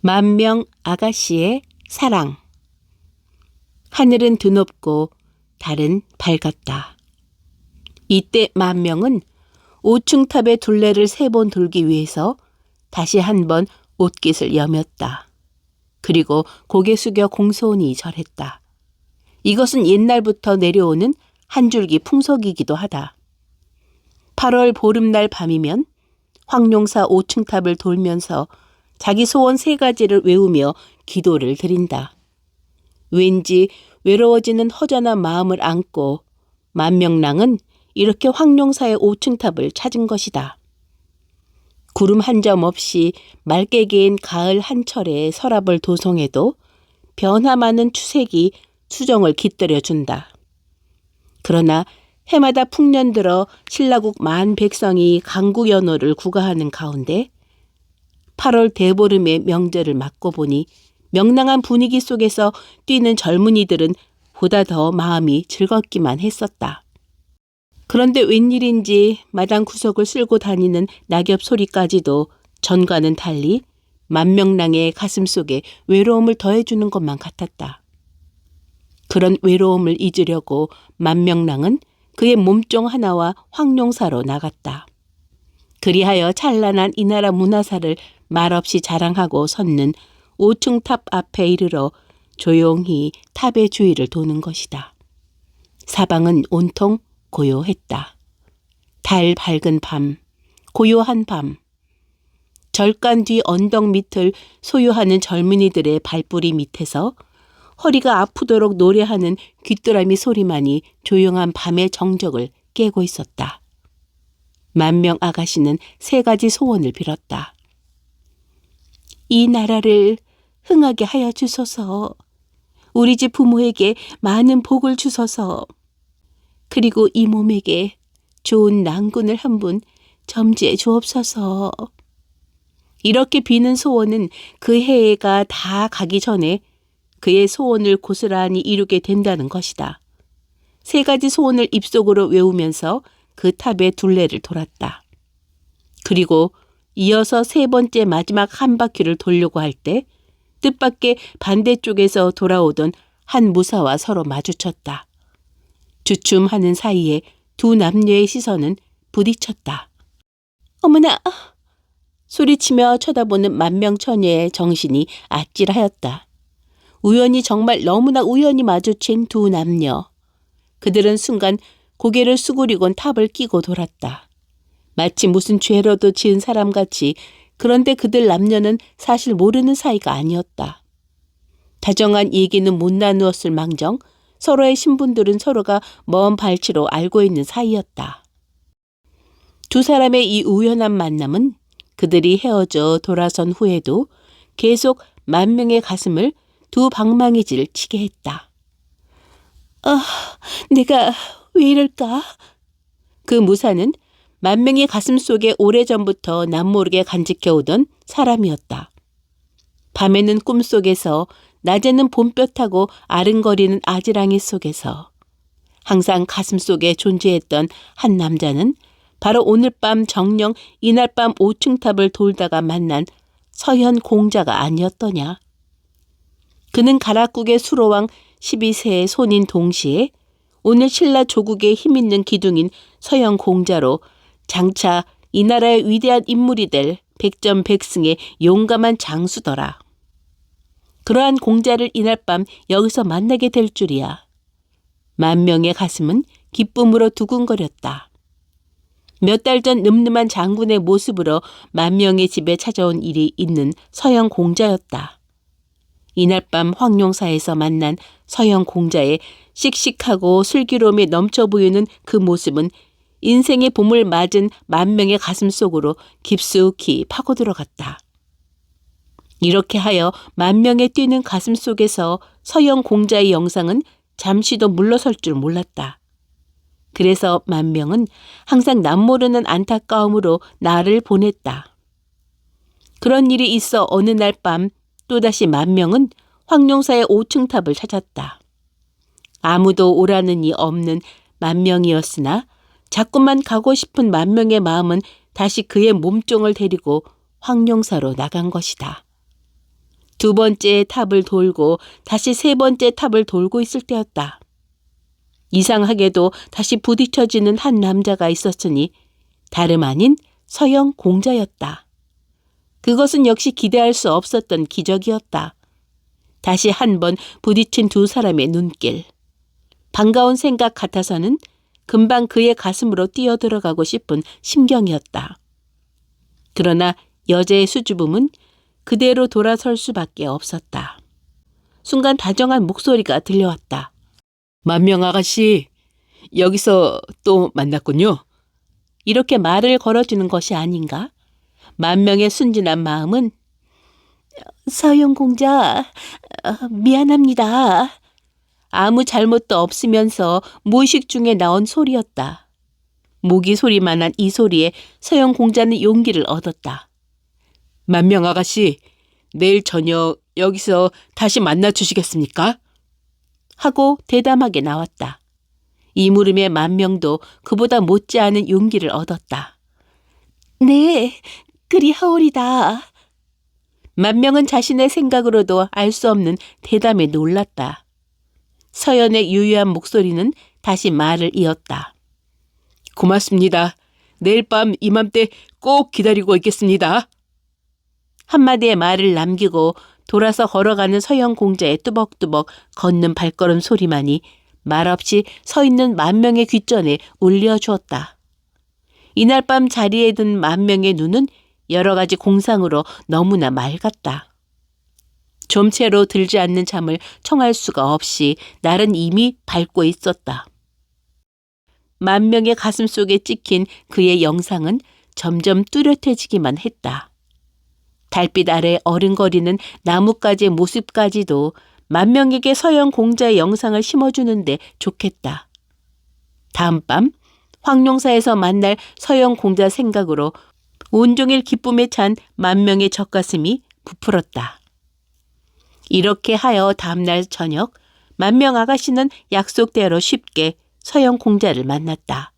만명 아가씨의 사랑. 하늘은 드높고 달은 밝았다. 이때 만명은 5층탑의 둘레를 3번 돌기 위해서 다시 한번 옷깃을 여몄다. 그리고 고개 숙여 공손히 절했다. 이것은 옛날부터 내려오는 한 줄기 풍속이기도 하다. 8월 보름날 밤이면 황룡사 5층탑을 돌면서 자기 소원 3가지를 외우며 기도를 드린다. 왠지 외로워지는 허전한 마음을 안고 만명랑은 이렇게 황룡사의 5층탑을 찾은 것이다. 구름 한 점 없이 맑게 개인 가을 한철의 서랍을 도성해도 변화 많은 추색이 수정을 깃들여준다. 그러나 해마다 풍년 들어 신라국 만 백성이 강구연호를 구가하는 가운데 8월 대보름의 명절을 맞고 보니 명랑한 분위기 속에서 뛰는 젊은이들은 보다 더 마음이 즐겁기만 했었다. 그런데 웬일인지 마당 구석을 쓸고 다니는 낙엽 소리까지도 전과는 달리 만명랑의 가슴 속에 외로움을 더해주는 것만 같았다. 그런 외로움을 잊으려고 만명랑은 그의 몸종 하나와 황룡사로 나갔다. 그리하여 찬란한 이 나라 문화사를 말없이 자랑하고 섰는 5층 탑 앞에 이르러 조용히 탑의 주위를 도는 것이다. 사방은 온통 고요했다. 달 밝은 밤, 고요한 밤. 절간 뒤 언덕 밑을 소유하는 젊은이들의 발뿌리 밑에서 허리가 아프도록 노래하는 귀뚜라미 소리만이 조용한 밤의 정적을 깨고 있었다. 만명 아가씨는 3가지 소원을 빌었다. 이 나라를 흥하게 하여 주소서. 우리 집 부모에게 많은 복을 주소서. 그리고 이 몸에게 좋은 낭군을 한 분 점지해 주옵소서. 이렇게 비는 소원은 그 해가 다 가기 전에 그의 소원을 고스란히 이루게 된다는 것이다. 3가지 소원을 입속으로 외우면서 그 탑의 둘레를 돌았다. 그리고 이어서 3번째 마지막 한 바퀴를 돌려고 할 때 뜻밖의 반대쪽에서 돌아오던 한 무사와 서로 마주쳤다. 주춤하는 사이에 두 남녀의 시선은 부딪혔다. 어머나! 소리치며 쳐다보는 만명처녀의 정신이 아찔하였다. 우연히 정말 너무나 우연히 마주친 두 남녀. 그들은 순간 고개를 수그리곤 탑을 끼고 돌았다. 마치 무슨 죄로도 지은 사람같이. 그런데 그들 남녀는 사실 모르는 사이가 아니었다. 다정한 얘기는 못 나누었을 망정 서로의 신분들은 서로가 먼 발치로 알고 있는 사이였다. 두 사람의 이 우연한 만남은 그들이 헤어져 돌아선 후에도 계속 만명의 가슴을 두 방망이질 치게 했다. 내가 왜 이럴까? 그 무사는 만명의 가슴 속에 오래전부터 남모르게 간직해오던 사람이었다. 밤에는 꿈속에서, 낮에는 봄볕하고 아른거리는 아지랑이 속에서 항상 가슴 속에 존재했던 한 남자는 바로 오늘 밤 정녕 이날 밤 5층 탑을 돌다가 만난 서현 공자가 아니었더냐. 그는 가락국의 수로왕 12세의 손인 동시에 오늘 신라 조국의 힘있는 기둥인 서현 공자로 장차 이 나라의 위대한 인물이 될 백전백승의 용감한 장수더라. 그러한 공자를 이날 밤 여기서 만나게 될 줄이야. 만명의 가슴은 기쁨으로 두근거렸다. 몇 달 전 늠름한 장군의 모습으로 만명의 집에 찾아온 일이 있는 서현 공자였다. 이날 밤 황룡사에서 만난 서현 공자의 씩씩하고 슬기로움에 넘쳐 보이는 그 모습은 인생의 봄을 맞은 만명의 가슴 속으로 깊숙이 파고 들어갔다. 이렇게 하여 만명의 뛰는 가슴 속에서 서현 공자의 영상은 잠시도 물러설 줄 몰랐다. 그래서 만명은 항상 남모르는 안타까움으로 나를 보냈다. 그런 일이 있어 어느 날 밤 또다시 만명은 황룡사의 5층 탑을 찾았다. 아무도 오라는 이 없는 만명이었으나 자꾸만 가고 싶은 만명의 마음은 다시 그의 몸종을 데리고 황룡사로 나간 것이다. 두 번째 탑을 돌고 다시 세 번째 탑을 돌고 있을 때였다. 이상하게도 다시 부딪혀지는 한 남자가 있었으니 다름 아닌 서영 공자였다. 그것은 역시 기대할 수 없었던 기적이었다. 다시 한 번 부딪힌 두 사람의 눈길. 반가운 생각 같아서는 금방 그의 가슴으로 뛰어들어가고 싶은 심경이었다. 그러나 여자의 수줍음은 그대로 돌아설 수밖에 없었다. 순간 다정한 목소리가 들려왔다. 만명 아가씨, 여기서 또 만났군요. 이렇게 말을 걸어주는 것이 아닌가? 만명의 순진한 마음은 서영 공자, 미안합니다. 아무 잘못도 없으면서 무의식 중에 나온 소리였다. 모기 소리만한 이 소리에 서영 공자는 용기를 얻었다. 만명 아가씨, 내일 저녁 여기서 다시 만나 주시겠습니까? 하고 대담하게 나왔다. 이 물음에 만명도 그보다 못지않은 용기를 얻었다. 네, 그리하오리다. 만명은 자신의 생각으로도 알 수 없는 대담에 놀랐다. 서연의 유유한 목소리는 다시 말을 이었다. 고맙습니다. 내일 밤 이맘때 꼭 기다리고 있겠습니다. 한마디의 말을 남기고 돌아서 걸어가는 서영 공자의 뚜벅뚜벅 걷는 발걸음 소리만이 말없이 서 있는 만명의 귓전에 울려주었다. 이날 밤 자리에 든 만명의 눈은 여러 가지 공상으로 너무나 맑았다. 좀채로 들지 않는 잠을 청할 수가 없이 날은 이미 밝고 있었다. 만명의 가슴 속에 찍힌 그의 영상은 점점 뚜렷해지기만 했다. 달빛 아래 어른거리는 나뭇가지의 모습까지도 만명에게 서영 공자의 영상을 심어주는데 좋겠다. 다음 밤 황룡사에서 만날 서영 공자 생각으로 온종일 기쁨에 찬 만명의 젖가슴이 부풀었다. 이렇게 하여 다음날 저녁 만명 아가씨는 약속대로 쉽게 서영 공자를 만났다.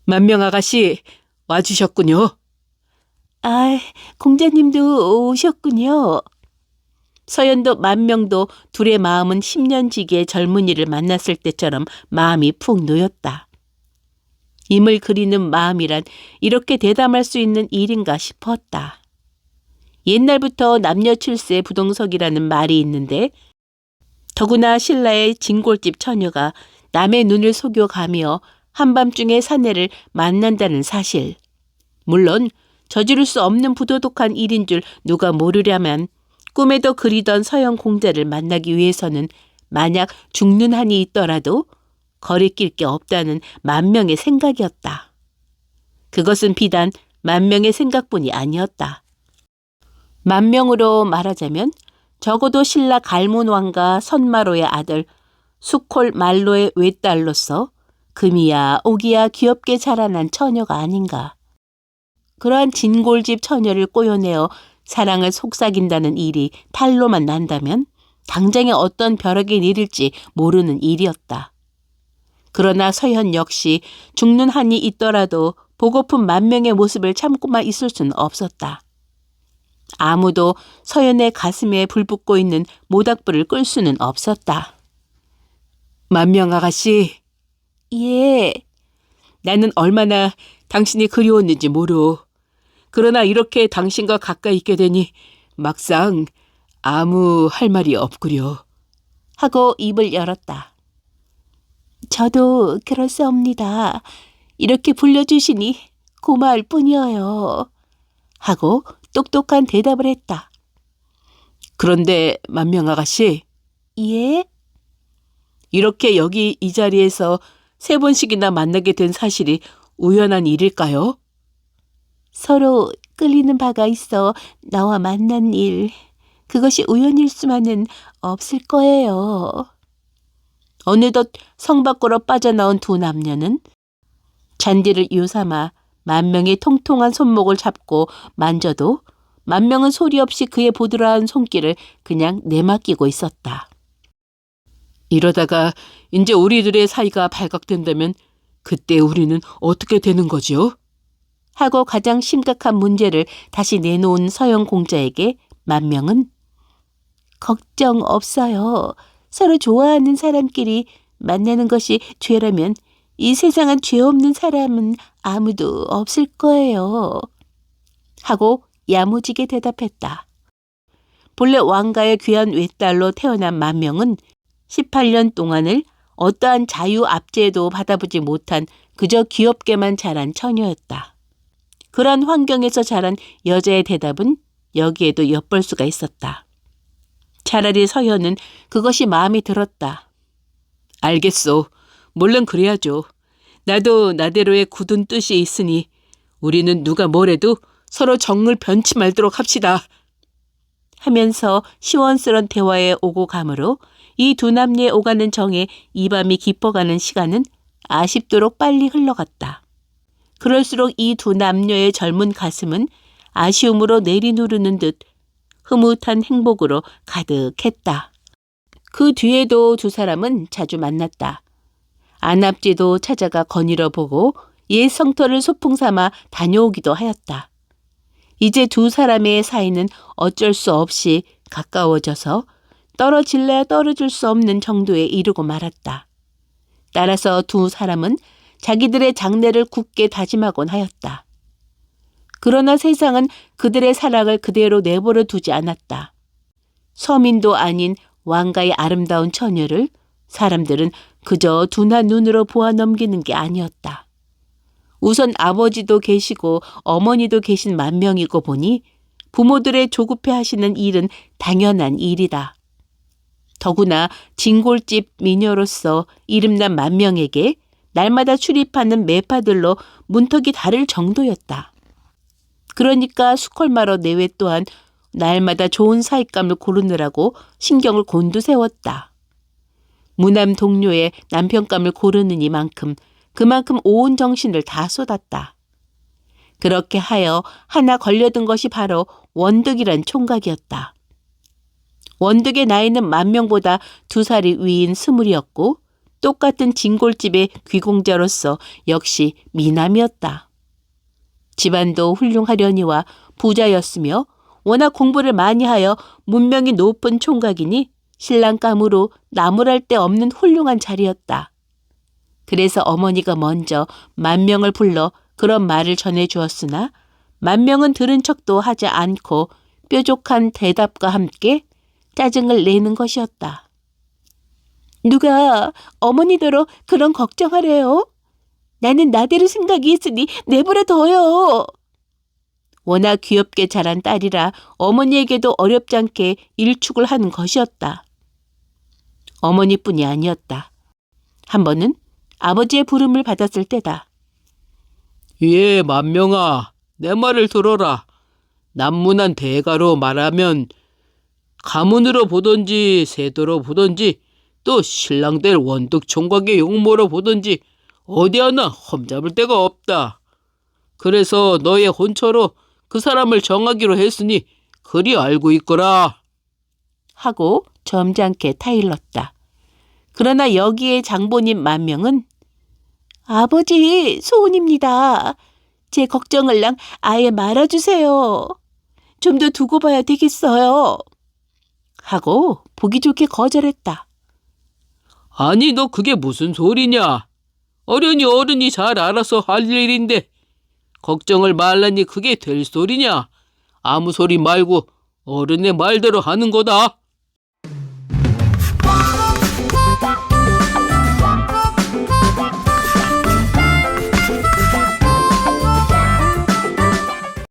만명 아가씨 와주셨군요. 아, 공자님도 오셨군요. 서연도 만명도 둘의 마음은 10년 지기의 젊은이를 만났을 때처럼 마음이 푹 놓였다. 임을 그리는 마음이란 이렇게 대담할 수 있는 일인가 싶었다. 옛날부터 남녀칠세 부동석이라는 말이 있는데 더구나 신라의 진골집 처녀가 남의 눈을 속여가며 한밤중에 사내를 만난다는 사실. 물론 저지를 수 없는 부도덕한 일인 줄 누가 모르려면 꿈에도 그리던 서영 공자를 만나기 위해서는 만약 죽는 한이 있더라도 거리낄 게 없다는 만명의 생각이었다. 그것은 비단 만명의 생각뿐이 아니었다. 만명으로 말하자면 적어도 신라 갈문왕과 선마로의 아들 수콜 말로의 외딸로서 금이야 오기야 귀엽게 자라난 처녀가 아닌가. 그러한 진골집 처녀를 꼬여내어 사랑을 속삭인다는 일이 탈로만 난다면 당장에 어떤 벼락이 내릴지 모르는 일이었다. 그러나 서현 역시 죽는 한이 있더라도 보고픈 만명의 모습을 참고만 있을 수는 없었다. 아무도 서연의 가슴에 불붙고 있는 모닥불을 끌 수는 없었다. 만명 아가씨. 예. 나는 얼마나 당신이 그리웠는지 모르. 그러나 이렇게 당신과 가까이 있게 되니 막상 아무 할 말이 없구려. 하고 입을 열었다. 저도 그렇사옵니다. 이렇게 불러주시니 고마울 뿐이어요. 하고 똑똑한 대답을 했다. 그런데 만명 아가씨. 예? 이렇게 여기 이 자리에서 3번씩이나 만나게 된 사실이 우연한 일일까요? 서로 끌리는 바가 있어 나와 만난 일. 그것이 우연일 수만은 없을 거예요. 어느덧 성 밖으로 빠져나온 두 남녀는 잔디를 유삼아 만명의 통통한 손목을 잡고 만져도 만명은 소리 없이 그의 보드라한 손길을 그냥 내맡기고 있었다. 이러다가 이제 우리들의 사이가 발각된다면 그때 우리는 어떻게 되는 거지요? 하고 가장 심각한 문제를 다시 내놓은 서영 공자에게 만명은 걱정 없어요. 서로 좋아하는 사람끼리 만나는 것이 죄라면 이 세상엔 죄 없는 사람은 아무도 없을 거예요. 하고 야무지게 대답했다. 본래 왕가의 귀한 외딸로 태어난 만명은 18년 동안을 어떠한 자유 압제도 받아보지 못한 그저 귀엽게만 자란 처녀였다. 그런 환경에서 자란 여자의 대답은 여기에도 엿볼 수가 있었다. 차라리 서현은 그것이 마음에 들었다. 알겠소. 물론 그래야죠. 나도 나대로의 굳은 뜻이 있으니 우리는 누가 뭐래도 서로 정을 변치 말도록 합시다. 하면서 시원스런 대화에 오고 가므로 이 두 남녀의 오가는 정에 이 밤이 깊어가는 시간은 아쉽도록 빨리 흘러갔다. 그럴수록 이 두 남녀의 젊은 가슴은 아쉬움으로 내리누르는 듯 흐뭇한 행복으로 가득했다. 그 뒤에도 두 사람은 자주 만났다. 안압지도 찾아가 거닐어 보고 옛 성터를 소풍 삼아 다녀오기도 하였다. 이제 두 사람의 사이는 어쩔 수 없이 가까워져서 떨어질래야 떨어질 수 없는 정도에 이르고 말았다. 따라서 두 사람은 자기들의 장래를 굳게 다짐하곤 하였다. 그러나 세상은 그들의 사랑을 그대로 내버려 두지 않았다. 서민도 아닌 왕가의 아름다운 처녀를 사람들은 그저 둔한 눈으로 보아 넘기는 게 아니었다. 우선 아버지도 계시고 어머니도 계신 만명이고 보니 부모들의 조급해 하시는 일은 당연한 일이다. 더구나 진골집 미녀로서 이름난 만명에게 날마다 출입하는 매파들로 문턱이 다를 정도였다. 그러니까 수컬마러 내외 또한 날마다 좋은 사익감을 고르느라고 신경을 곤두세웠다. 무남 동료의 남편감을 고르느니만큼 그만큼 온 정신을 다 쏟았다. 그렇게 하여 하나 걸려든 것이 바로 원득이란 총각이었다. 원득의 나이는 만명보다 2살이 위인 20이었고 똑같은 진골집의 귀공자로서 역시 미남이었다. 집안도 훌륭하려니와 부자였으며 워낙 공부를 많이 하여 문명이 높은 총각이니 신랑감으로 나무랄 데 없는 훌륭한 자리였다. 그래서 어머니가 먼저 만명을 불러 그런 말을 전해주었으나 만명은 들은 척도 하지 않고 뾰족한 대답과 함께 짜증을 내는 것이었다. 누가 어머니대로 그런 걱정하래요? 나는 나대로 생각이 있으니 내버려 둬요. 워낙 귀엽게 자란 딸이라 어머니에게도 어렵지 않게 일축을 하는 것이었다. 어머니뿐이 아니었다. 한 번은 아버지의 부름을 받았을 때다. 예, 만명아, 내 말을 들어라. 남문한 대가로 말하면 가문으로 보든지 세도로 보든지 또 신랑될 원득 총각의 용모로 보든지 어디 하나 험잡을 데가 없다. 그래서 너의 혼처로 그 사람을 정하기로 했으니 그리 알고 있거라. 하고 점잖게 타일렀다. 그러나 여기에 장본인 만명은 아버지 소원입니다. 제 걱정을랑 아예 말아주세요. 좀 더 두고 봐야 되겠어요. 하고 보기 좋게 거절했다. 아니, 너 그게 무슨 소리냐? 어련히 어른이 잘 알아서 할 일인데 걱정을 말라니 그게 될 소리냐? 아무 소리 말고 어른의 말대로 하는 거다.